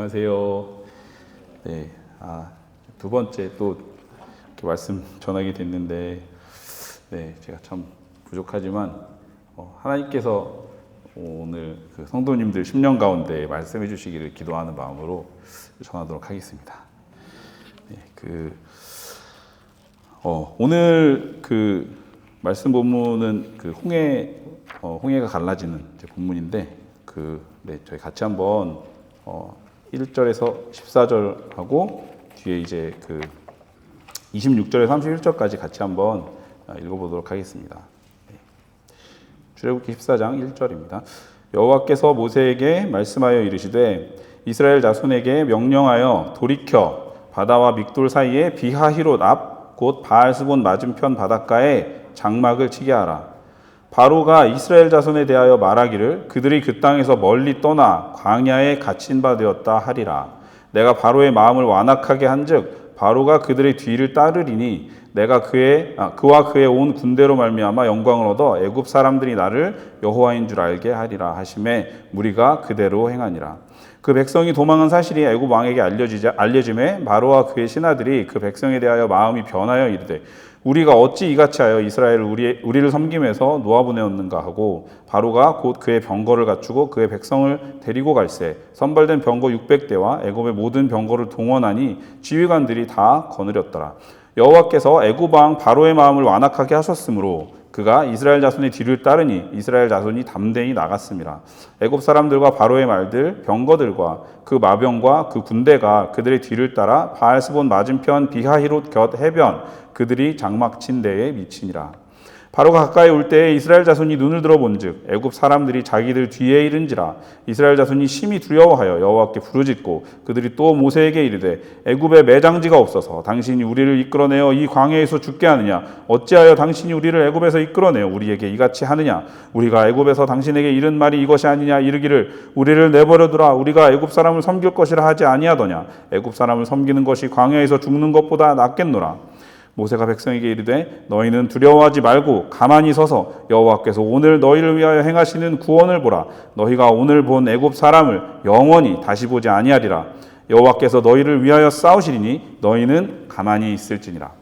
안녕하세요. 네, 두 번째 또 이렇게 말씀 전하게 됐는데, 네, 제가 참 부족하지만 하나님께서 오늘 그 성도님들 10년 가운데 말씀해 주시기를 기도하는 마음으로 전하도록 하겠습니다. 네, 오늘 그 말씀 본문은 그 홍해가 갈라지는 본문인데, 저희 같이 한번 1절에서 14절하고 뒤에 이제 26절에서 31절까지 같이 한번 읽어보도록 하겠습니다. 출애굽기 14장 1절입니다. 여호와께서 모세에게 말씀하여 이르시되 이스라엘 자손에게 명령하여 돌이켜 바다와 믹돌 사이에 비하히롯 앞 곧 바알스본 맞은편 바닷가에 장막을 치게 하라. 바로가 이스라엘 자손에 대하여 말하기를 그들이 그 땅에서 멀리 떠나 광야에 갇힌 바 되었다 하리라. 내가 바로의 마음을 완악하게 한즉 바로가 그들의 뒤를 따르리니 내가 그와 그의 온 군대로 말미암아 영광을 얻어 애굽 사람들이 나를 여호와인 줄 알게 하리라 하심에 무리가 그대로 행하니라. 그 백성이 도망한 사실이 애굽 왕에게 알려짐에 바로와 그의 신하들이 그 백성에 대하여 마음이 변하여 이르되 우리가 어찌 이같이 하여 이스라엘을 우리를 섬김에서 놓아보내었는가 하고 바로가 곧 그의 병거를 갖추고 그의 백성을 데리고 갈새 선발된 병거 600대와 애굽의 모든 병거를 동원하니 지휘관들이 다 거느렸더라. 여호와께서 애굽 왕 바로의 마음을 완악하게 하셨으므로 그가 이스라엘 자손의 뒤를 따르니 이스라엘 자손이 담대히 나갔습니다. 애굽 사람들과 바로의 말들 병거들과 그 마병과 그 군대가 그들의 뒤를 따라 바알스본 맞은편 비하히롯 곁 해변 그들이 장막 친 데에 미치니라. 바로가 가까이 올 때에 이스라엘 자손이 눈을 들어본즉 애굽 사람들이 자기들 뒤에 이른지라. 이스라엘 자손이 심히 두려워하여 여호와께 부르짖고 그들이 또 모세에게 이르되 애굽에 매장지가 없어서 당신이 우리를 이끌어내어 이 광야에서 죽게 하느냐. 어찌하여 당신이 우리를 애굽에서 이끌어내어 우리에게 이같이 하느냐. 우리가 애굽에서 당신에게 이른 말이 이것이 아니냐. 이르기를 우리를 내버려두라. 우리가 애굽 사람을 섬길 것이라 하지 아니하더냐. 애굽 사람을 섬기는 것이 광야에서 죽는 것보다 낫겠노라. 모세가 백성에게 이르되 너희는 두려워하지 말고 가만히 서서 여호와께서 오늘 너희를 위하여 행하시는 구원을 보라. 너희가 오늘 본 애굽 사람을 영원히 다시 보지 아니하리라. 여호와께서 너희를 위하여 싸우시리니 너희는 가만히 있을지니라.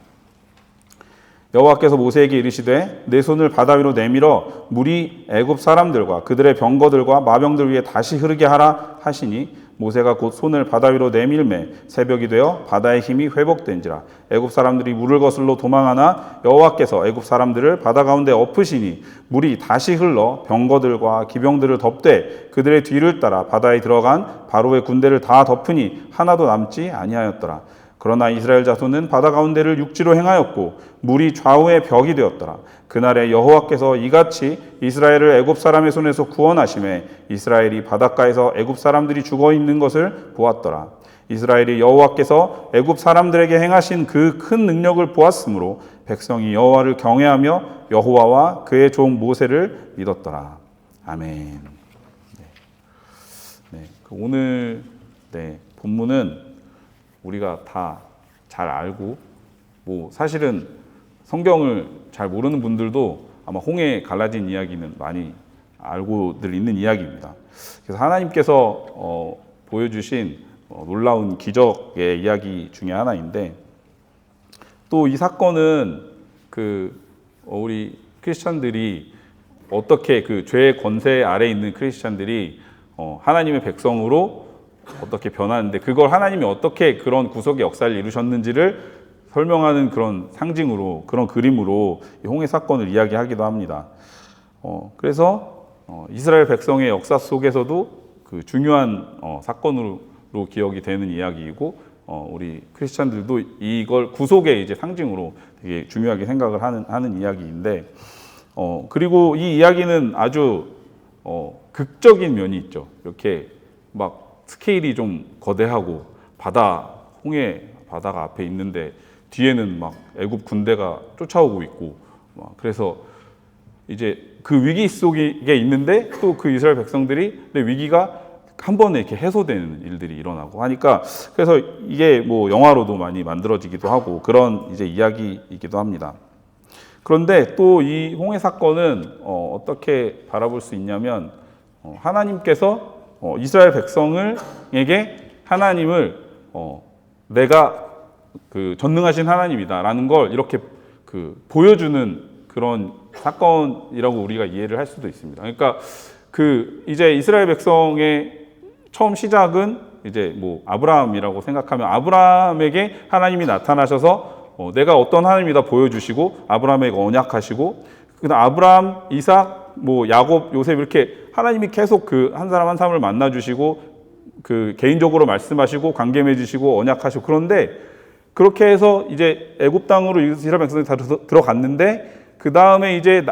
여호와께서 모세에게 이르시되 내 손을 바다 위로 내밀어 물이 애굽 사람들과 그들의 병거들과 마병들 위에 다시 흐르게 하라 하시니 모세가 곧 손을 바다 위로 내밀매 새벽이 되어 바다의 힘이 회복된지라. 애굽 사람들이 물을 거슬러 도망하나 여호와께서 애굽 사람들을 바다 가운데 엎으시니 물이 다시 흘러 병거들과 기병들을 덮되 그들의 뒤를 따라 바다에 들어간 바로의 군대를 다 덮으니 하나도 남지 아니하였더라. 그러나 이스라엘 자손은 바다 가운데를 육지로 행하였고 물이 좌우의 벽이 되었더라. 그날에 여호와께서 이같이 이스라엘을 애굽 사람의 손에서 구원하심에 이스라엘이 바닷가에서 애굽 사람들이 죽어 있는 것을 보았더라. 이스라엘이 여호와께서 애굽 사람들에게 행하신 그 큰 능력을 보았으므로 백성이 여호와를 경외하며 여호와와 그의 종 모세를 믿었더라. 아멘. 오늘 본문은 우리가 다 잘 알고 사실은 성경을 잘 모르는 분들도 아마 홍해 갈라진 이야기는 많이 알고들 있는 이야기입니다. 그래서 하나님께서 보여주신 놀라운 기적의 이야기 중에 하나인데 또 이 사건은 우리 크리스찬들이 어떻게 그 죄의 권세 아래 있는 크리스찬들이 하나님의 백성으로 어떻게 변하는데 그걸 하나님이 어떻게 그런 구속의 역사를 이루셨는지를 설명하는 그런 상징으로 그런 그림으로 홍해 사건을 이야기하기도 합니다. 그래서 이스라엘 백성의 역사 속에서도 그 중요한 사건으로 기억이 되는 이야기이고 우리 크리스찬들도 이걸 구속의 이제 상징으로 되게 중요하게 생각을 하는 이야기인데 그리고 이 이야기는 아주 극적인 면이 있죠. 이렇게 막 스케일이 좀 거대하고 홍해 바다가 앞에 있는데 뒤에는 막 애굽 군대가 쫓아오고 있고 그래서 이제 그 위기 속에 있는데 또 그 이스라엘 백성들이 위기가 한 번에 이렇게 해소되는 일들이 일어나고 하니까 그래서 이게 영화로도 많이 만들어지기도 하고 그런 이제 이야기이기도 합니다. 그런데 또 이 홍해 사건은 어떻게 바라볼 수 있냐면 하나님께서 이스라엘 백성에게 하나님을 내가 그 전능하신 하나님이다라는 걸 이렇게 그 보여주는 그런 사건이라고 우리가 이해를 할 수도 있습니다. 그러니까 그 이제 이스라엘 백성의 처음 시작은 이제 뭐 아브라함이라고 생각하면 아브라함에게 하나님이 나타나셔서 내가 어떤 하나님이다 보여주시고 아브라함에게 언약하시고 그다음 아브라함, 이삭, 뭐 야곱, 요셉 이렇게 하나님이 계속 그 한 사람 한 사람을 만나 주시고 그 개인적으로 말씀하시고 관계 맺으시고 언약하시고 그런데 그렇게 해서 이제 애굽 땅으로 이스라엘 백성이 다 들어갔는데 그 다음에 이제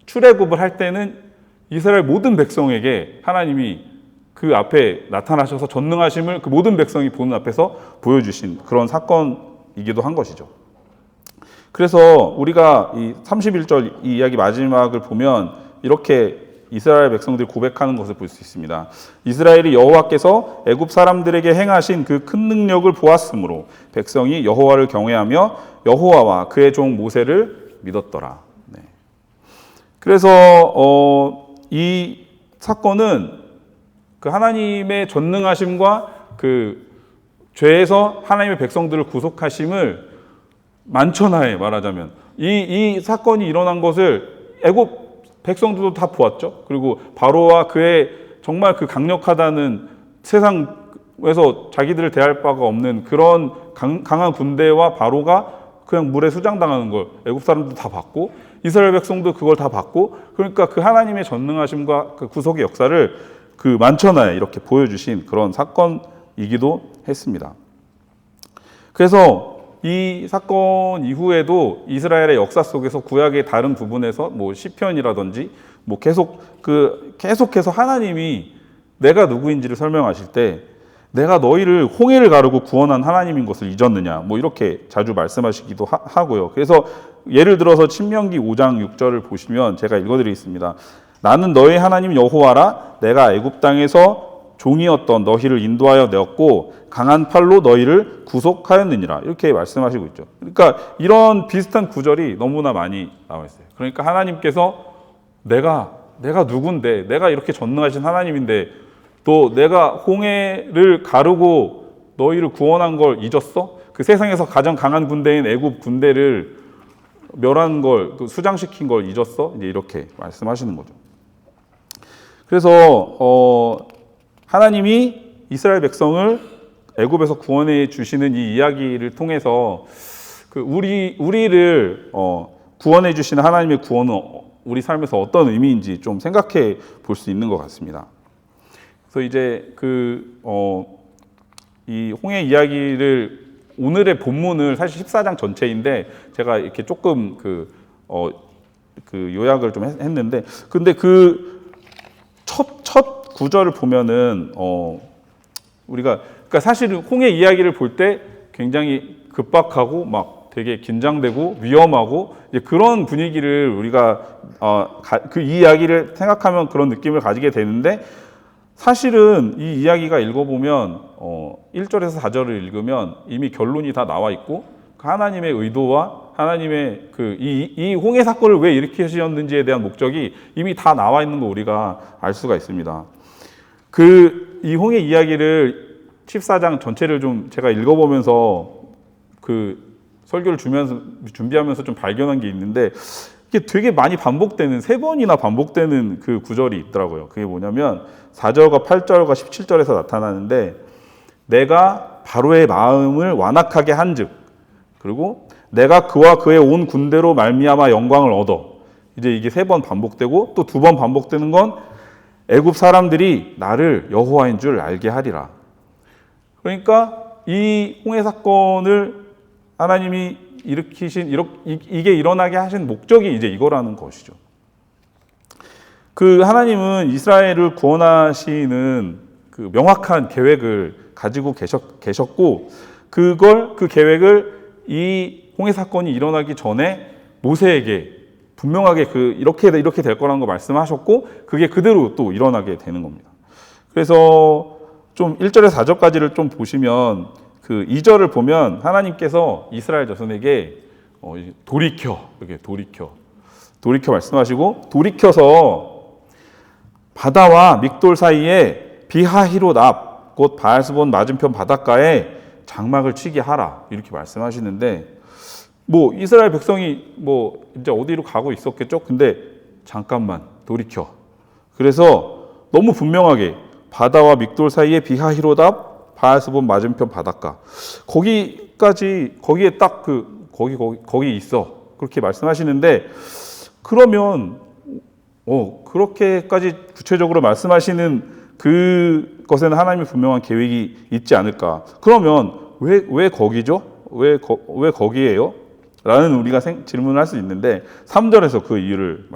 출애굽을 할 때는 이스라엘 모든 백성에게 하나님이 그 앞에 나타나셔서 전능하심을 그 모든 백성이 보는 앞에서 보여주신 그런 사건이기도 한 것이죠. 그래서 우리가 이 31절 이 이야기 마지막을 보면 이렇게 이스라엘 백성들이 고백하는 것을 볼 수 있습니다. 이스라엘이 여호와께서 애굽 사람들에게 행하신 그 큰 능력을 보았으므로 백성이 여호와를 경외하며 여호와와 그의 종 모세를 믿었더라. 네. 그래서 이 사건은 그 하나님의 전능하심과 그 죄에서 하나님의 백성들을 구속하심을 만천하에 말하자면 이 사건이 일어난 것을 애굽 백성들도 다 보았죠. 그리고 바로와 그의 정말 그 강력하다는 세상에서 자기들을 대할 바가 없는 그런 강한 군대와 바로가 그냥 물에 수장당하는 걸 애굽 사람도 다 봤고 이스라엘 백성도 그걸 다 봤고 그러니까 그 하나님의 전능하심과 그 구속의 역사를 그 만천하에 이렇게 보여주신 그런 사건이기도 했습니다. 그래서 이 사건 이후에도 이스라엘의 역사 속에서 구약의 다른 부분에서 뭐 시편이라든지 뭐 계속해서 하나님이 내가 누구인지를 설명하실 때 내가 너희를 홍해를 가르고 구원한 하나님인 것을 잊었느냐 뭐 이렇게 자주 말씀하시기도 하고요. 그래서 예를 들어서 신명기 5장 6절을 보시면 제가 읽어드리겠습니다. 나는 너희 하나님 여호와라 내가 애굽 땅에서 종이었던 너희를 인도하여 내었고 강한 팔로 너희를 구속하였느니라 이렇게 말씀하시고 있죠. 그러니까 이런 비슷한 구절이 너무나 많이 나와 있어요. 그러니까 하나님께서 내가 누군데 내가 이렇게 전능하신 하나님인데 또 내가 홍해를 가르고 너희를 구원한 걸 잊었어? 그 세상에서 가장 강한 군대인 애굽 군대를 멸한 걸 수장시킨 걸 잊었어? 이제 이렇게 말씀하시는 거죠. 그래서 하나님이 이스라엘 백성을 애굽에서 구원해 주시는 이 이야기를 통해서 그 우리를 구원해 주시는 하나님의 구원은 우리 삶에서 어떤 의미인지 좀 생각해 볼 수 있는 것 같습니다. 그래서 이제 이 홍해 이야기를 오늘의 본문을 사실 14장 전체인데 제가 이렇게 조금 그 요약을 좀 했는데 근데 그 첫 구절을 보면은 우리가 그러니까 사실 홍해 이야기를 볼 때 굉장히 급박하고 막 되게 긴장되고 위험하고 이제 그런 분위기를 우리가 그 이야기를 생각하면 그런 느낌을 가지게 되는데 사실은 이 이야기가 읽어보면 1절에서 4절을 읽으면 이미 결론이 다 나와 있고 하나님의 의도와 하나님의 이 홍해 사건을 왜 일으키셨는지에 대한 목적이 이미 다 나와 있는 거 우리가 알 수가 있습니다. 이 홍해 이야기를 14장 전체를 좀 제가 읽어보면서 그 설교를 준비하면서 좀 발견한 게 있는데 이게 되게 많이 반복되는 3번이나 반복되는 그 구절이 있더라고요. 그게 뭐냐면 4절과 8절과 17절에서 나타나는데 내가 바로의 마음을 완악하게 한즉 그리고 내가 그와 그의 온 군대로 말미암아 영광을 얻어 이제 이게 3번 반복되고 또 2번 반복되는 건 애굽 사람들이 나를 여호와인 줄 알게 하리라. 그러니까 이 홍해 사건을 하나님이 일으키신 이게 일어나게 하신 목적이 이제 이거라는 것이죠. 그 하나님은 이스라엘을 구원하시는 그 명확한 계획을 가지고 계셨고 그 계획을 이 홍해 사건이 일어나기 전에 모세에게 분명하게 이렇게 될 거라는 거 말씀하셨고 그게 그대로 또 일어나게 되는 겁니다. 그래서 좀 1절에서 4절까지를 좀 보시면 그 2절을 보면 하나님께서 이스라엘 자손에게 돌이켜 말씀하시고 돌이켜서 바다와 믹돌 사이에 비하히롯 앞 곧 바알스본 맞은편 바닷가에 장막을 치게 하라 이렇게 말씀하시는데 뭐 이스라엘 백성이 뭐 이제 어디로 가고 있었겠죠? 근데 잠깐만 돌이켜. 그래서 너무 분명하게 바다와 믹돌 사이에 비하히로답 바알스본 맞은편 바닷가 거기에 딱 거기 있어 그렇게 말씀하시는데 그러면 그렇게까지 구체적으로 말씀하시는 그것에는 하나님의 분명한 계획이 있지 않을까? 그러면 왜 거기죠? 왜 거기에요? 라는 우리가 질문을 할 수 있는데 3절에서 그 이유를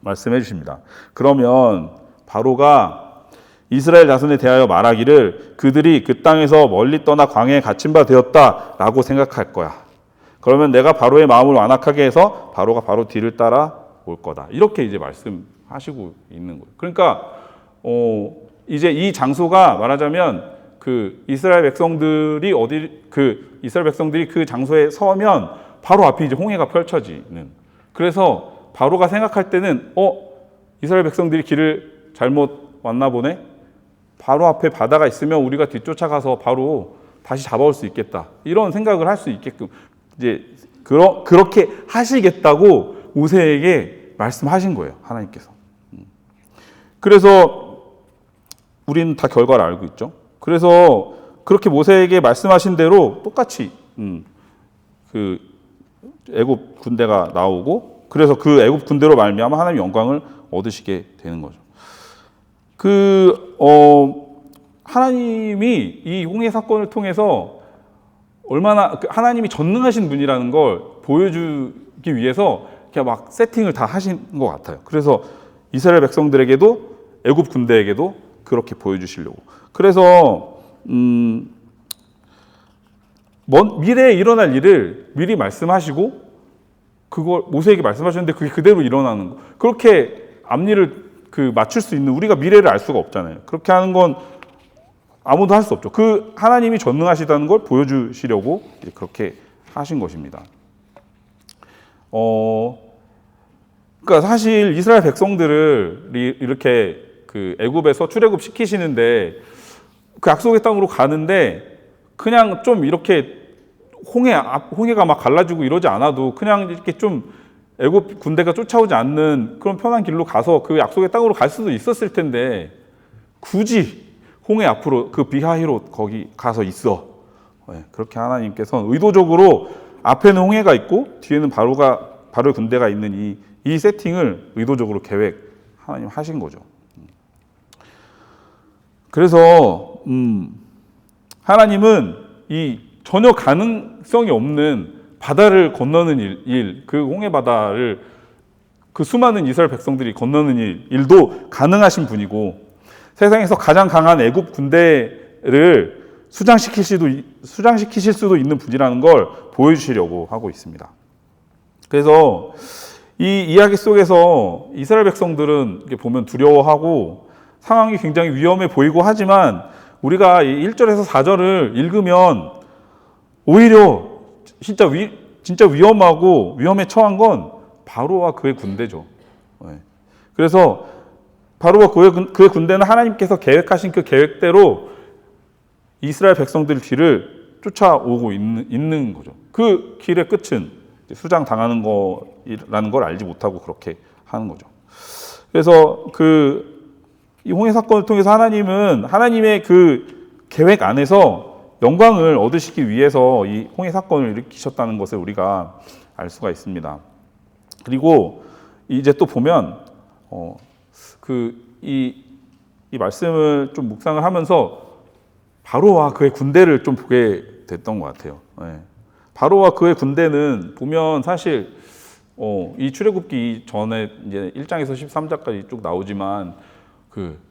말씀해 주십니다. 그러면 바로가 이스라엘 자손에 대하여 말하기를 그들이 그 땅에서 멀리 떠나 광야에 갇힌 바 되었다라고 생각할 거야. 그러면 내가 바로의 마음을 완악하게 해서 바로가 바로 뒤를 따라 올 거다. 이렇게 이제 말씀하시고 있는 거예요. 그러니까 이제 이 장소가 말하자면 이스라엘 백성들이 그 장소에 서면 바로 앞에 이제 홍해가 펼쳐지는. 그래서 바로가 생각할 때는 이스라엘 백성들이 길을 잘못 왔나 보네. 바로 앞에 바다가 있으면 우리가 뒤쫓아가서 바로 다시 잡아올 수 있겠다. 이런 생각을 할 수 있게끔 이제 그렇게 하시겠다고 모세에게 말씀하신 거예요. 하나님께서. 그래서 우리는 다 결과를 알고 있죠. 그래서 그렇게 모세에게 말씀하신 대로 똑같이 애굽 군대가 나오고 그래서 그 애굽 군대로 말미암아 하나님의 영광을 얻으시게 되는 거죠. 하나님이 이 홍해 사건을 통해서 얼마나 하나님이 전능하신 분이라는 걸 보여주기 위해서 그냥 막 세팅을 다 하신 것 같아요. 그래서 이스라엘 백성들에게도 애굽 군대에게도 그렇게 보여주시려고. 그래서 미래에 일어날 일을 미리 말씀하시고 그걸 모세에게 말씀하셨는데 그게 그대로 일어나는 거. 그렇게 앞일을 맞출 수 있는 우리가 미래를 알 수가 없잖아요. 그렇게 하는 건 아무도 할 수 없죠. 하나님이 전능하시다는 걸 보여주시려고 그렇게 하신 것입니다. 그러니까 사실 이스라엘 백성들을 이렇게 애굽에서 출애굽 시키시는데 그 약속의 땅으로 가는데 그냥 좀 이렇게 홍해가 막 갈라지고 이러지 않아도 그냥 이렇게 좀 애굽 군대가 쫓아오지 않는 그런 편한 길로 가서 그 약속의 땅으로 갈 수도 있었을 텐데 굳이 홍해 앞으로 비하히롯 거기 가서 있어. 그렇게 하나님께서는 의도적으로 앞에는 홍해가 있고 뒤에는 바로의 군대가 있는 이 세팅을 의도적으로 하나님 하신 거죠. 그래서 하나님은 이 전혀 가능성이 없는 바다를 건너는 그 홍해 바다를 그 수많은 이스라엘 백성들이 건너는 일도 가능하신 분이고 세상에서 가장 강한 애굽 군대를 수장시키실 수도 있는 분이라는 걸 보여주시려고 하고 있습니다. 그래서 이 이야기 속에서 이스라엘 백성들은 이렇게 보면 두려워하고 상황이 굉장히 위험해 보이고 하지만 우리가 1절에서 4절을 읽으면 오히려 진짜 위험하고 위험에 처한 건 바로와 그의 군대죠. 그래서 바로와 그의 군대는 하나님께서 계획하신 그 계획대로 이스라엘 백성들 뒤를 쫓아오고 있는 거죠. 그 길의 끝은 수장당하는 거라는 걸 알지 못하고 그렇게 하는 거죠. 그래서 이 홍해 사건을 통해서 하나님은 하나님의 그 계획 안에서 영광을 얻으시기 위해서 이 홍해 사건을 일으키셨다는 것을 우리가 알 수가 있습니다. 그리고 이제 또 보면 이 말씀을 좀 묵상을 하면서 바로와 그의 군대를 좀 보게 됐던 것 같아요. 바로와 그의 군대는 보면 사실 이 출애굽기 전에 이제 1장에서 13장까지 쭉 나오지만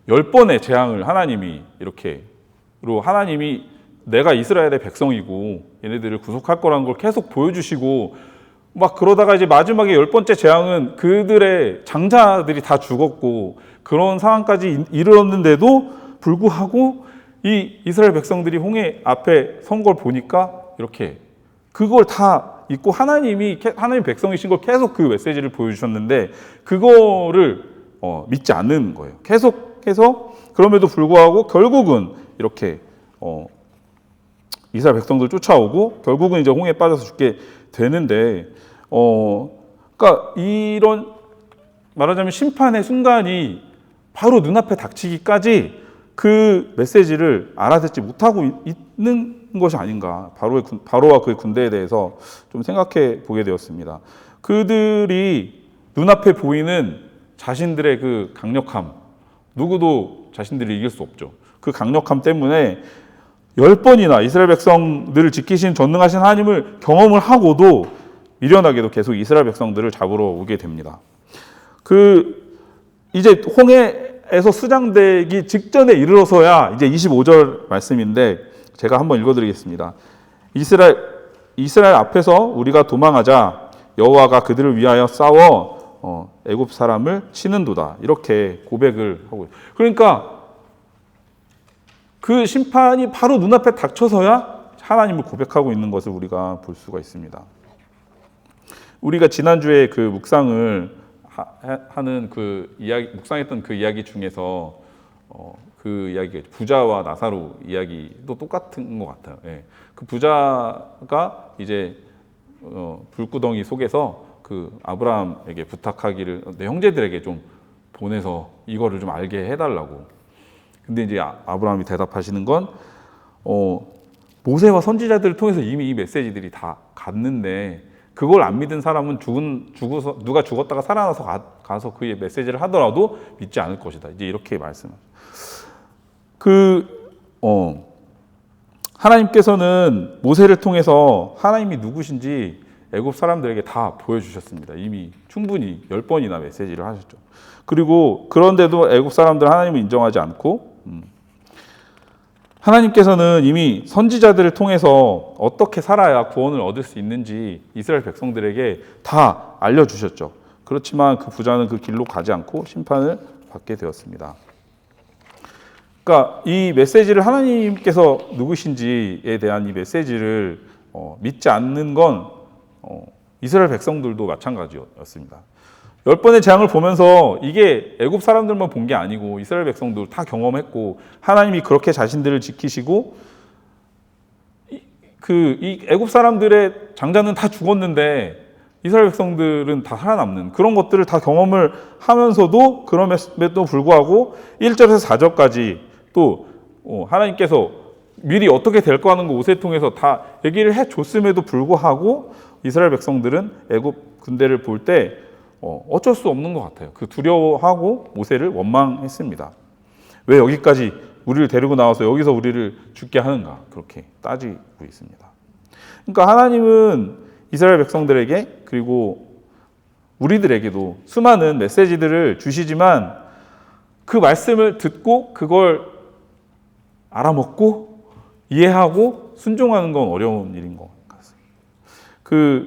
10번의 재앙을 하나님이 하나님이 내가 이스라엘의 백성이고 얘네들을 구속할 거라는 걸 계속 보여주시고 막 그러다가 이제 마지막에 10번째 재앙은 그들의 장자들이 다 죽었고 그런 상황까지 이르렀는데도 불구하고 이 이스라엘 백성들이 홍해 앞에 선 걸 보니까 이렇게 그걸 다 잊고 하나님 백성이신 걸 계속 그 메시지를 보여주셨는데 그거를 믿지 않는 거예요. 계속해서 그럼에도 불구하고 결국은 이렇게 이스라엘 백성들 쫓아오고 결국은 이제 홍해에 빠져서 죽게 되는데 그러니까 이런 말하자면 심판의 순간이 바로 눈앞에 닥치기까지 그 메시지를 알아듣지 못하고 있는 것이 아닌가. 바로와 그의 군대에 대해서 좀 생각해 보게 되었습니다. 그들이 눈앞에 보이는 자신들의 그 강력함, 누구도 자신들이 이길 수 없죠. 그 강력함 때문에 10번이나 이스라엘 백성들을 지키신 전능하신 하나님을 경험을 하고도 미련하게도 계속 이스라엘 백성들을 잡으러 오게 됩니다. 이제 홍해에서 수장되기 직전에 이르러서야 이제 25절 말씀인데 제가 한번 읽어드리겠습니다. 이스라엘 앞에서 우리가 도망하자 여호와가 그들을 위하여 싸워 애굽 사람을 치는도다. 이렇게 고백을 하고 있어요. 그러니까 그 심판이 바로 눈앞에 닥쳐서야 하나님을 고백하고 있는 것을 우리가 볼 수가 있습니다. 우리가 지난주에 그 묵상을 하는 그 이야기, 묵상했던 그 이야기 중에서 그 이야기가 부자와 나사로 이야기도 똑같은 것 같아요. 예. 그 부자가 이제 불구덩이 속에서 그 아브라함에게 부탁하기를 내 형제들에게 좀 보내서 이거를 좀 알게 해달라고. 근데 이제 아브라함이 대답하시는 건 모세와 선지자들을 통해서 이미 이 메시지들이 다 갔는데 그걸 안 믿은 사람은 죽어서 누가 죽었다가 살아나서 가서 그의 메시지를 하더라도 믿지 않을 것이다. 이제 이렇게 말씀하죠. 하나님께서는 모세를 통해서 하나님이 누구신지 애굽 사람들에게 다 보여주셨습니다. 이미 충분히 10번이나 메시지를 하셨죠. 그리고 그런데도 애굽 사람들은 하나님을 인정하지 않고 하나님께서는 이미 선지자들을 통해서 어떻게 살아야 구원을 얻을 수 있는지 이스라엘 백성들에게 다 알려주셨죠. 그렇지만 그 부자는 그 길로 가지 않고 심판을 받게 되었습니다. 그러니까 이 메시지를 하나님께서 누구신지에 대한 이 메시지를 믿지 않는 건 이스라엘 백성들도 마찬가지였습니다. 10번의 재앙을 보면서 이게 애굽 사람들만 본 게 아니고 이스라엘 백성들 다 경험했고 하나님이 그렇게 자신들을 지키시고 이 애굽 사람들의 장자는 다 죽었는데 이스라엘 백성들은 다 살아남는 그런 것들을 다 경험을 하면서도 그럼에도 불구하고 1절에서 4절까지 또 하나님께서 미리 어떻게 될 거 하는 거 모세를 통해서 다 얘기를 해줬음에도 불구하고 이스라엘 백성들은 애굽 군대를 볼 때 어쩔 수 없는 것 같아요. 그 두려워하고 모세를 원망했습니다. 왜 여기까지 우리를 데리고 나와서 여기서 우리를 죽게 하는가 그렇게 따지고 있습니다. 그러니까 하나님은 이스라엘 백성들에게 그리고 우리들에게도 수많은 메시지들을 주시지만 그 말씀을 듣고 그걸 알아먹고 이해하고 순종하는 건 어려운 일인 것 같습니다. 그렇죠.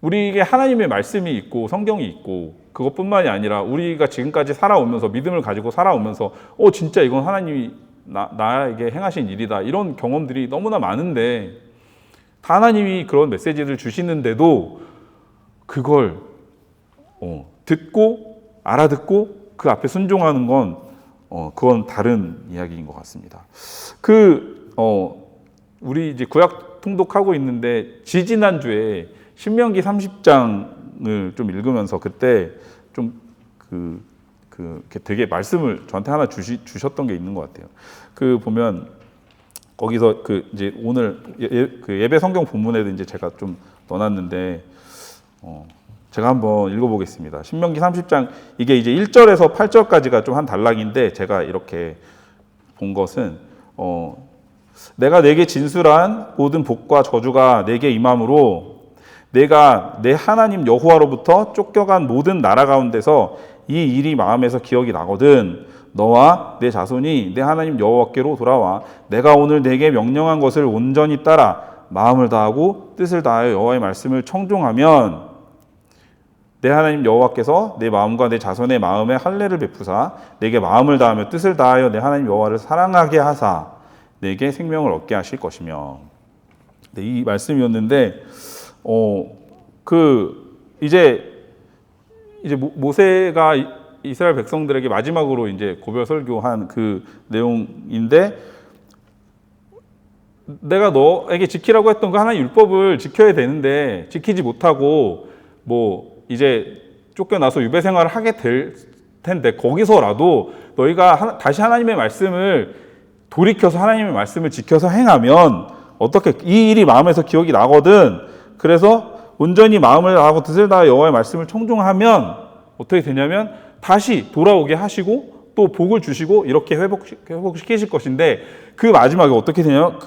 우리에게 하나님의 말씀이 있고 성경이 있고 그것뿐만이 아니라 우리가 지금까지 살아오면서 믿음을 가지고 살아오면서 진짜 이건 하나님이 나에게 행하신 일이다 이런 경험들이 너무나 많은데 하나님이 그런 메시지를 주시는데도 그걸 듣고 알아듣고 그 앞에 순종하는 건 그건 다른 이야기인 것 같습니다. 우리 이제 구약 통독하고 있는데 지지난주에 신명기 30장을 좀 읽으면서 그때 좀 되게 말씀을 저한테 하나 주셨던 게 있는 것 같아요. 보면 거기서 이제 오늘 예배 성경 본문에도 이제 제가 좀 넣어놨는데 제가 한번 읽어보겠습니다. 신명기 30장 이게 이제 1절에서 8절까지가 좀 한 단락인데 제가 이렇게 본 것은 내가 내게 진술한 모든 복과 저주가 내게 임함으로 내가 내 하나님 여호와로부터 쫓겨간 모든 나라 가운데서 이 일이 마음에서 기억이 나거든 너와 내 자손이 내 하나님 여호와께로 돌아와 내가 오늘 내게 명령한 것을 온전히 따라 마음을 다하고 뜻을 다하여 여호와의 말씀을 청종하면 내 하나님 여호와께서 내 마음과 내 자손의 마음에 할례를 베푸사 내게 마음을 다하며 뜻을 다하여 내 하나님 여호와를 사랑하게 하사 내게 생명을 얻게 하실 것이며 이 말씀이었는데 이제 모세가 이스라엘 백성들에게 마지막으로 이제 고별 설교한 그 내용인데, 내가 너에게 지키라고 했던 그 하나님 율법을 지켜야 되는데 지키지 못하고 뭐 이제 쫓겨나서 유배 생활을 하게 될 텐데, 거기서라도 너희가 다시 하나님의 말씀을 돌이켜서 하나님의 말씀을 지켜서 행하면 어떻게 이 일이 마음에서 기억이 나거든. 그래서 온전히 마음을 다하고 뜻을 다하여 여호와의 말씀을 청종하면 어떻게 되냐면 다시 돌아오게 하시고 또 복을 주시고 이렇게 회복시키실 것인데, 그 마지막에 어떻게 되냐면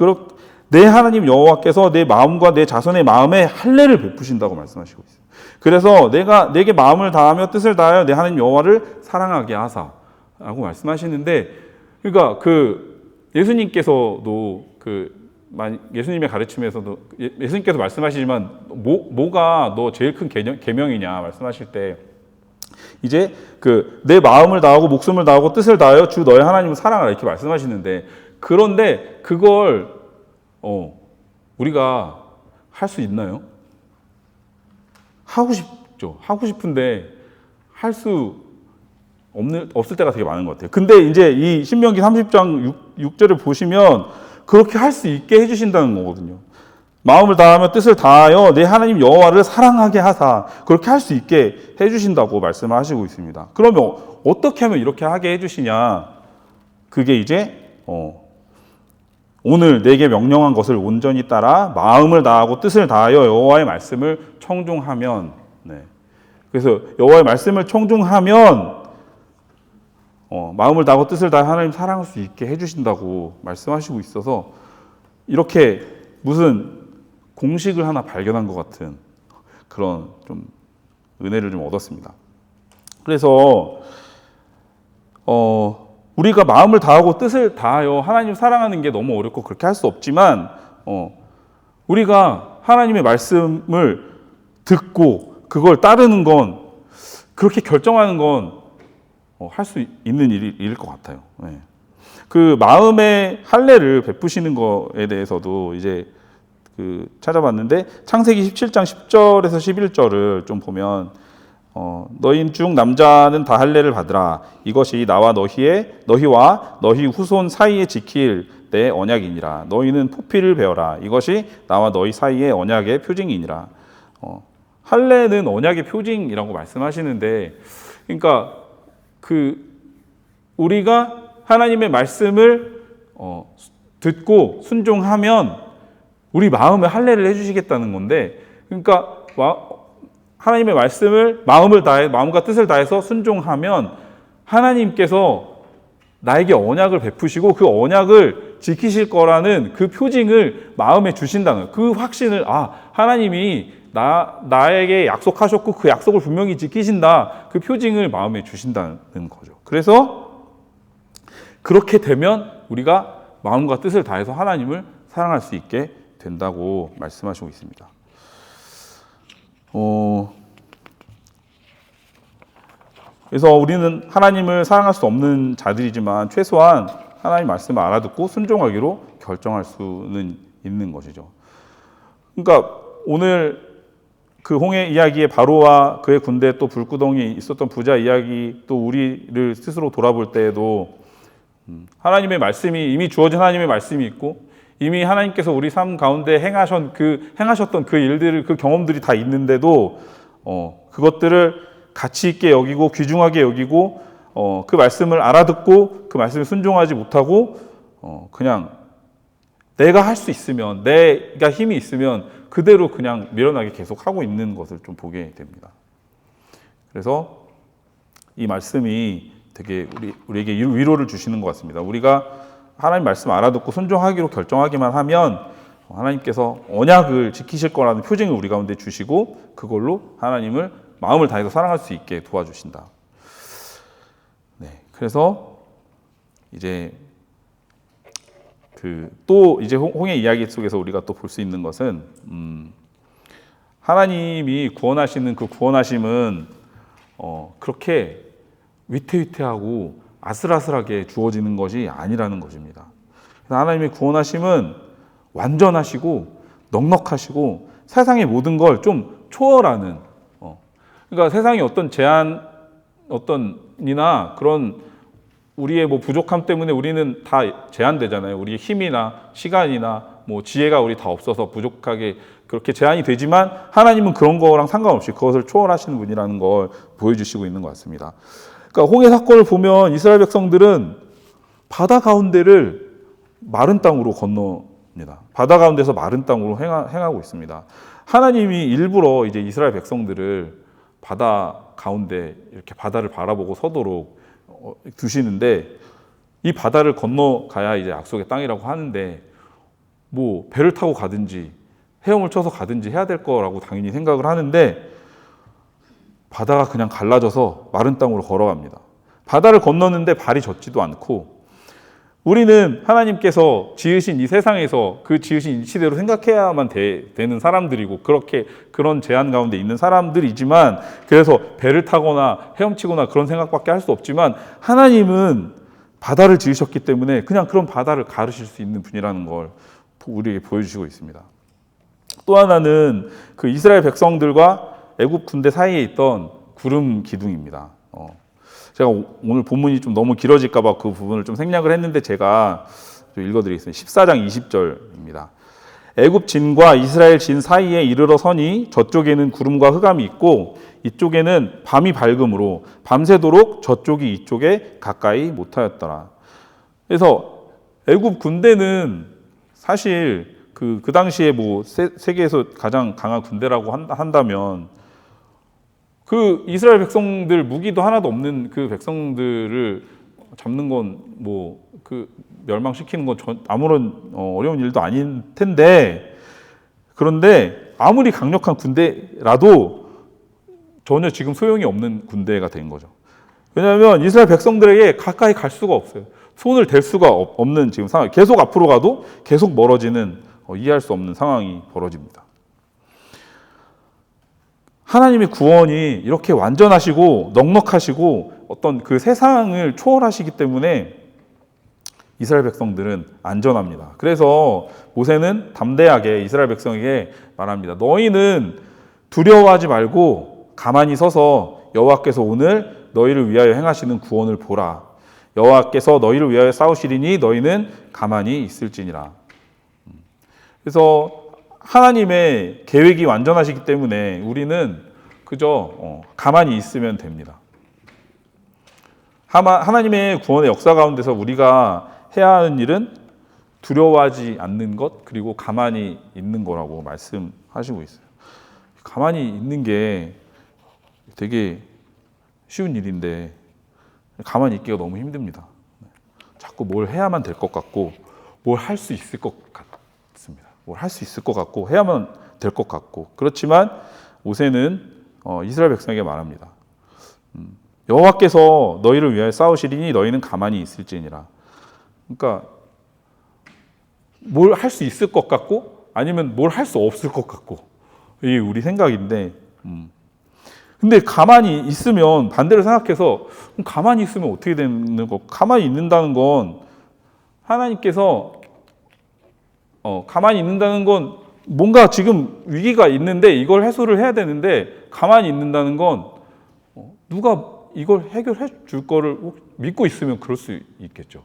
내 하나님 여호와께서 내 마음과 내 자손의 마음에 할례를 베푸신다고 말씀하시고 있어요. 그래서 내게 마음을 다하며 뜻을 다하여 내 하나님 여호와를 사랑하게 하사라고 말씀하시는데, 그러니까 예수님께서도 예수님의 가르침에서도 예수님께서 말씀하시지만 뭐가 너 제일 큰 계명이냐 말씀하실 때, 이제 내 마음을 다하고 목숨을 다하고 뜻을 다하여 주 너의 하나님을 사랑하라 이렇게 말씀하시는데, 그런데 그걸 우리가 할 수 있나요? 하고 싶죠. 하고 싶은데 할 수 없을 때가 되게 많은 것 같아요. 근데 이제 이 신명기 30장 6절을 보시면 그렇게 할 수 있게 해주신다는 거거든요. 마음을 다하며 뜻을 다하여 내 하나님 여호와를 사랑하게 하사, 그렇게 할 수 있게 해주신다고 말씀을 하시고 있습니다. 그러면 어떻게 하면 이렇게 하게 해주시냐? 그게 이제 오늘 내게 명령한 것을 온전히 따라 마음을 다하고 뜻을 다하여 여호와의 말씀을 청종하면, 그래서 여호와의 말씀을 청종하면 마음을 다하고 뜻을 다해 하나님 사랑할 수 있게 해주신다고 말씀하시고 있어서, 이렇게 무슨 공식을 하나 발견한 것 같은 그런 좀 은혜를 좀 얻었습니다. 그래서 우리가 마음을 다하고 뜻을 다하여 하나님을 사랑하는 게 너무 어렵고 그렇게 할 수 없지만, 우리가 하나님의 말씀을 듣고 그걸 따르는 건, 그렇게 결정하는 건 할 수 있는 일일 것 같아요. 그 마음의 할례를 베푸시는 거에 대해서도 이제 찾아봤는데, 창세기 17장 10절에서 11절을 좀 보면, 너희 중 남자는 다 할례를 받으라. 이것이 나와 너희와 너희 후손 사이에 지킬 내 언약이니라. 너희는 포피를 베어라. 이것이 나와 너희 사이의 언약의 표징이니라. 할례는 언약의 표징이라고 말씀하시는데, 그러니까 우리가 하나님의 말씀을 듣고 순종하면 우리 마음에 할례를 해주시겠다는 건데, 그러니까 하나님의 말씀을 마음과 뜻을 다해서 순종하면 하나님께서 나에게 언약을 베푸시고 그 언약을 지키실 거라는 그 표징을 마음에 주신다는, 그 확신을, 하나님이 나에게 약속하셨고 그 약속을 분명히 지키신다, 그 표징을 마음에 주신다는 거죠. 그래서 그렇게 되면 우리가 마음과 뜻을 다해서 하나님을 사랑할 수 있게 된다고 말씀하시고 있습니다. 그래서 우리는 하나님을 사랑할 수 없는 자들이지만 최소한 하나님 말씀을 알아듣고 순종하기로 결정할 수는 있는 것이죠. 그러니까 오늘 그 홍해 이야기의 바로와 그의 군대에 또 불구덩이 있었던 부자 이야기, 또 우리를 스스로 돌아볼 때에도 하나님의 말씀이, 이미 주어진 하나님의 말씀이 있고 이미 하나님께서 우리 삶 가운데 행하셨던 그 일들을, 그 경험들이 다 있는데도 그것들을 가치 있게 여기고 귀중하게 여기고 그 말씀을 알아듣고 그 말씀에 순종하지 못하고 그냥 내가 할 수 있으면, 내가 힘이 있으면 그대로 그냥 미련하게 계속 하고 있는 것을 좀 보게 됩니다. 그래서 이 말씀이 되게 우리에게 위로를 주시는 것 같습니다. 우리가 하나님 말씀 알아듣고 순종하기로 결정하기만 하면 하나님께서 언약을 지키실 거라는 표징을 우리 가운데 주시고 그걸로 하나님을 마음을 다해서 사랑할 수 있게 도와주신다. 그래서 이제 또 이제 홍해 이야기 속에서 우리가 또 볼 수 있는 것은 하나님이 구원하시는 그 구원하심은 그렇게 위태위태하고 아슬아슬하게 주어지는 것이 아니라는 것입니다. 하나님의 구원하심은 완전하시고 넉넉하시고 세상의 모든 걸 좀 초월하는, 그러니까 세상의 어떤 제한, 어떤 시련이나 그런 우리의 뭐 부족함 때문에 우리는 다 제한되잖아요. 우리의 힘이나 시간이나 뭐 지혜가 우리 다 없어서 부족하게 그렇게 제한이 되지만 하나님은 그런 거랑 상관없이 그것을 초월하시는 분이라는 걸 보여주시고 있는 것 같습니다. 그러니까 홍해 사건을 보면 이스라엘 백성들은 바다 가운데를 마른 땅으로 건넙니다. 바다 가운데서 마른 땅으로 행하고 있습니다. 하나님이 일부러 이제 이스라엘 백성들을 바다 가운데 이렇게 바다를 바라보고 서도록 두시는데 이 바다를 건너가야 이제 약속의 땅이라고 하는데 뭐 배를 타고 가든지 헤엄을 쳐서 가든지 해야 될 거라고 당연히 생각을 하는데 바다가 그냥 갈라져서 마른 땅으로 걸어갑니다. 바다를 건너는데 발이 젖지도 않고 우리는 하나님께서 지으신 이 세상에서 그 지으신 이치대로 생각해야만 되는 사람들이고 그런 제한 가운데 있는 사람들이지만 그래서 배를 타거나 헤엄치거나 그런 생각밖에 할 수 없지만 하나님은 바다를 지으셨기 때문에 그냥 그런 바다를 가르실 수 있는 분이라는 걸 우리에게 보여주시고 있습니다. 또 하나는 그 이스라엘 백성들과 애굽 군대 사이에 있던 구름 기둥입니다. 제가 오늘 본문이 좀 너무 길어질까 봐 그 부분을 좀 생략을 했는데 제가 좀 읽어드리겠습니다. 14장 20절입니다. 애굽 진과 이스라엘 진 사이에 이르러 서니 저쪽에는 구름과 흑암이 있고 이쪽에는 밤이 밝음으로 밤새도록 저쪽이 이쪽에 가까이 못하였더라. 그래서 애굽 군대는 사실 그 당시에 뭐 세계에서 가장 강한 군대라고 한다면 그 이스라엘 백성들 무기도 하나도 없는 그 백성들을 잡는 건 뭐 그 멸망시키는 건 아무런 어려운 일도 아닐 텐데 그런데 아무리 강력한 군대라도 전혀 지금 소용이 없는 군대가 된 거죠. 왜냐하면 이스라엘 백성들에게 가까이 갈 수가 없어요. 손을 댈 수가 없는 지금 상황. 계속 앞으로 가도 계속 멀어지는 이해할 수 없는 상황이 벌어집니다. 하나님의 구원이 이렇게 완전하시고 넉넉하시고 어떤 그 세상을 초월하시기 때문에 이스라엘 백성들은 안전합니다. 그래서 모세는 담대하게 이스라엘 백성에게 말합니다. 너희는 두려워하지 말고 가만히 서서 여호와께서 오늘 너희를 위하여 행하시는 구원을 보라. 여호와께서 너희를 위하여 싸우시리니 너희는 가만히 있을지니라. 그래서 하나님의 계획이 완전하시기 때문에 우리는 그저 가만히 있으면 됩니다. 하나님의 구원의 역사 가운데서 우리가 해야 하는 일은 두려워하지 않는 것 그리고 가만히 있는 거라고 말씀하시고 있어요. 가만히 있는 게 되게 쉬운 일인데 가만히 있기가 너무 힘듭니다. 자꾸 뭘 해야만 될 것 같고 뭘 할 수 있을 것 같습니다. 뭘 할 수 있을 것 같고 해야만 될 것 같고 그렇지만 모세는 이스라엘 백성에게 말합니다. 여호와께서 너희를 위하여 싸우시리니 너희는 가만히 있을지니라. 그러니까 뭘 할 수 있을 것 같고 아니면 뭘 할 수 없을 것 같고 이게 우리 생각인데 근데 가만히 있으면 반대로 생각해서 가만히 있으면 어떻게 되는 거? 가만히 있는다는 건 하나님께서 가만히 있는다는 건 뭔가 지금 위기가 있는데 이걸 해소를 해야 되는데 가만히 있는다는 건 누가 이걸 해결해 줄 거를 믿고 있으면 그럴 수 있겠죠.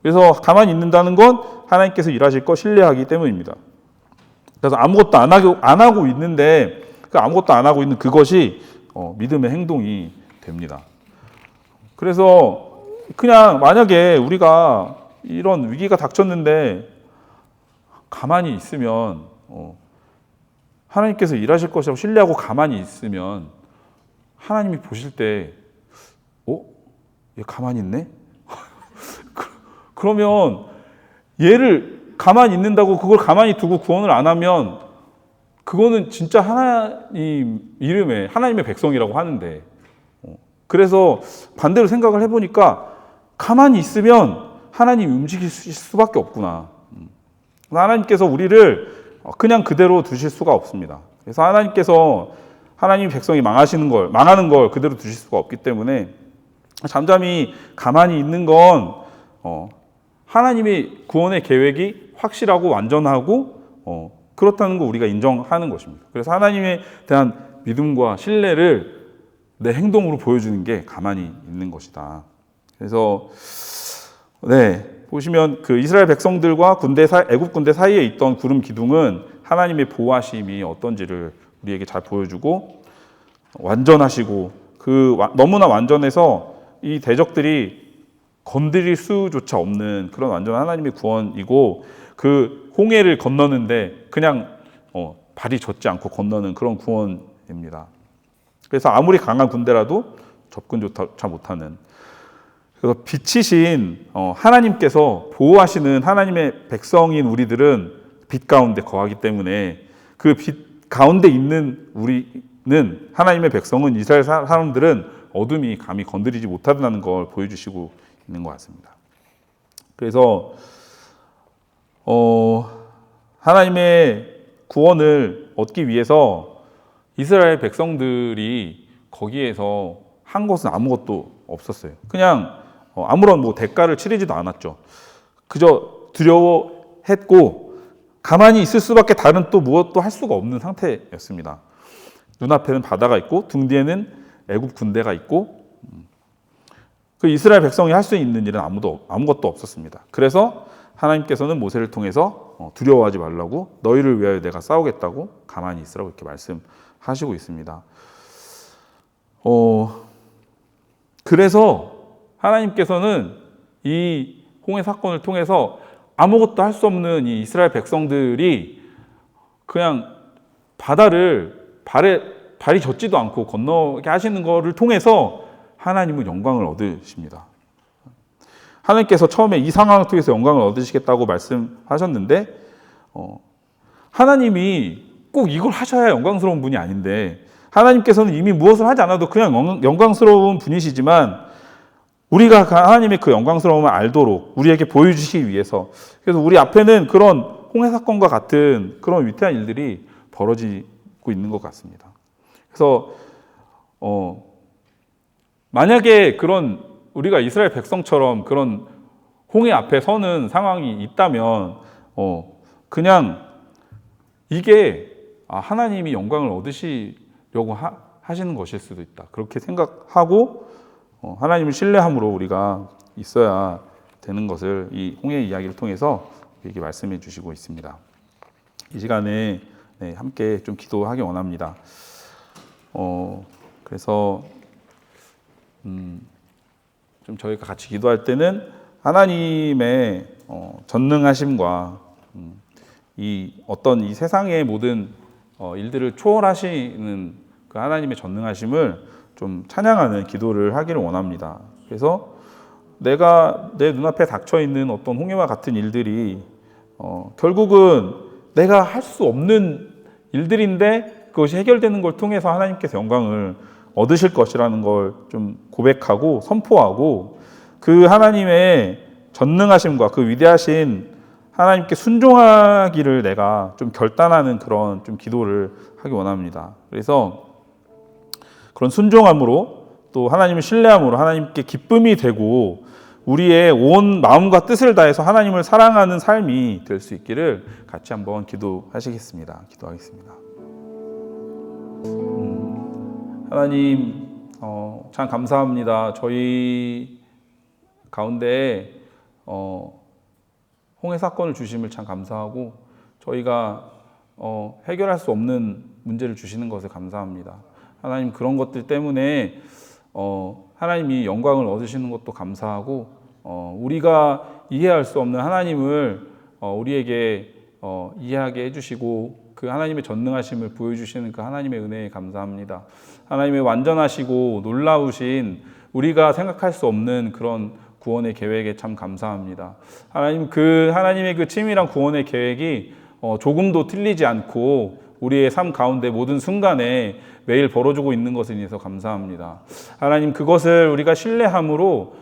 그래서 가만히 있는다는 건 하나님께서 일하실 거 신뢰하기 때문입니다. 그래서 아무것도 안 하고 있는데 그 아무것도 안 하고 있는 그것이 믿음의 행동이 됩니다. 그래서 그냥 만약에 우리가 이런 위기가 닥쳤는데 가만히 있으면 하나님께서 일하실 것이라고 신뢰하고 가만히 있으면 하나님이 보실 때 얘 가만히 있네? 그러면 얘를 가만히 있는다고 그걸 가만히 두고 구원을 안 하면 그거는 진짜 하나님 이름에 하나님의 백성이라고 하는데 그래서 반대로 생각을 해보니까 가만히 있으면 하나님이 움직일 수밖에 없구나. 하나님께서 우리를 그냥 그대로 두실 수가 없습니다. 그래서 하나님께서 하나님 백성이 망하는 걸 그대로 두실 수가 없기 때문에 잠잠히 가만히 있는 건 하나님의 구원의 계획이 확실하고 완전하고 그렇다는 거 우리가 인정하는 것입니다. 그래서 하나님에 대한 믿음과 신뢰를 내 행동으로 보여주는 게 가만히 있는 것이다. 그래서 보시면 그 이스라엘 백성들과 애굽 군대 사이에 있던 구름 기둥은 하나님의 보호하심이 어떤지를 우리에게 잘 보여주고, 완전하시고 너무나 완전해서 이 대적들이 건드릴 수조차 없는 그런 완전한 하나님의 구원이고, 그 홍해를 건너는데 그냥 발이 젖지 않고 건너는 그런 구원입니다. 그래서 아무리 강한 군대라도 접근조차 못하는, 그래서 빛이신 하나님께서 보호하시는 하나님의 백성인 우리들은 빛 가운데 거하기 때문에, 그 빛 가운데 있는 우리는, 하나님의 백성은, 이스라엘 사람들은 어둠이 감히 건드리지 못한다는 걸 보여주시고 있는 것 같습니다. 그래서 하나님의 구원을 얻기 위해서 이스라엘 백성들이 거기에서 한 것은 아무것도 없었어요. 그냥 아무런 대가를 치르지도 않았죠. 그저 두려워했고 가만히 있을 수밖에 다른 또 무엇도 할 수가 없는 상태였습니다. 눈앞에는 바다가 있고 등 뒤에는 애굽 군대가 있고, 그 이스라엘 백성이 할 수 있는 일은 아무것도 없었습니다. 그래서 하나님께서는 모세를 통해서 두려워하지 말라고, 너희를 위하여 내가 싸우겠다고 가만히 있으라고 이렇게 말씀하시고 있습니다. 그래서 하나님께서는 이 홍해 사건을 통해서 아무것도 할 수 없는 이 이스라엘 백성들이 그냥 바다를 발이 젖지도 않고 건너게 하시는 것을 통해서 하나님은 영광을 얻으십니다. 하나님께서 처음에 이 상황을 통해서 영광을 얻으시겠다고 말씀하셨는데, 하나님이 꼭 이걸 하셔야 영광스러운 분이 아닌데, 하나님께서는 이미 무엇을 하지 않아도 그냥 영광스러운 분이시지만, 우리가 하나님의 그 영광스러움을 알도록 우리에게 보여주시기 위해서, 그래서 우리 앞에는 그런 홍해 사건과 같은 그런 위태한 일들이 벌어지고 있는 것 같습니다. 그래서 만약에 그런 우리가 이스라엘 백성처럼 그런 홍해 앞에 서는 상황이 있다면 그냥 이게 하나님이 영광을 얻으시려고 하시는 것일 수도 있다, 그렇게 생각하고 하나님을 신뢰함으로 우리가 있어야 되는 것을 이 홍해 이야기를 통해서 우리에게 말씀해 주시고 있습니다. 이 시간에 함께 좀 기도하기 원합니다. 그래서 좀 저희가 같이 기도할 때는 하나님의 전능하심과 이 어떤 이 세상의 모든 일들을 초월하시는 그 하나님의 전능하심을 좀 찬양하는 기도를 하기를 원합니다. 그래서 내가 내 눈앞에 닥쳐 있는 어떤 홍해와 같은 일들이 결국은 내가 할 수 없는 일들인데 그것이 해결되는 걸 통해서 하나님께서 영광을 얻으실 것이라는 걸 좀 고백하고 선포하고, 그 하나님의 전능하심과 그 위대하신 하나님께 순종하기를 내가 좀 결단하는 그런 좀 기도를 하기 원합니다. 그래서 그런 순종함으로 또 하나님을 신뢰함으로 하나님께 기쁨이 되고 우리의 온 마음과 뜻을 다해서 하나님을 사랑하는 삶이 될 수 있기를 같이 한번 기도하시겠습니다. 기도하겠습니다. 하나님, 참 감사합니다. 저희 가운데 홍해 사건을 주심을 참 감사하고, 저희가 해결할 수 없는 문제를 주시는 것을 감사합니다. 하나님, 그런 것들 때문에 하나님이 영광을 얻으시는 것도 감사하고, 우리가 이해할 수 없는 하나님을 우리에게 이해하게 해주시고, 그 하나님의 전능하심을 보여주시는 그 하나님의 은혜에 감사합니다. 하나님의 완전하시고 놀라우신, 우리가 생각할 수 없는 그런 구원의 계획에 참 감사합니다. 하나님, 그 하나님의 그 치밀한 구원의 계획이 조금도 틀리지 않고 우리의 삶 가운데 모든 순간에 매일 벌어지고 있는 것에 인해서 감사합니다. 하나님, 그것을 우리가 신뢰함으로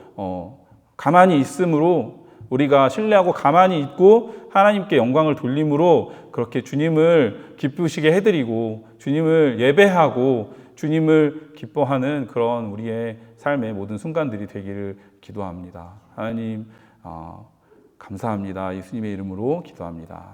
가만히 있음으로, 우리가 신뢰하고 가만히 있고 하나님께 영광을 돌림으로 그렇게 주님을 기쁘시게 해드리고 주님을 예배하고 주님을 기뻐하는 그런 우리의 삶의 모든 순간들이 되기를 기도합니다. 하나님, 감사합니다. 예수님의 이름으로 기도합니다.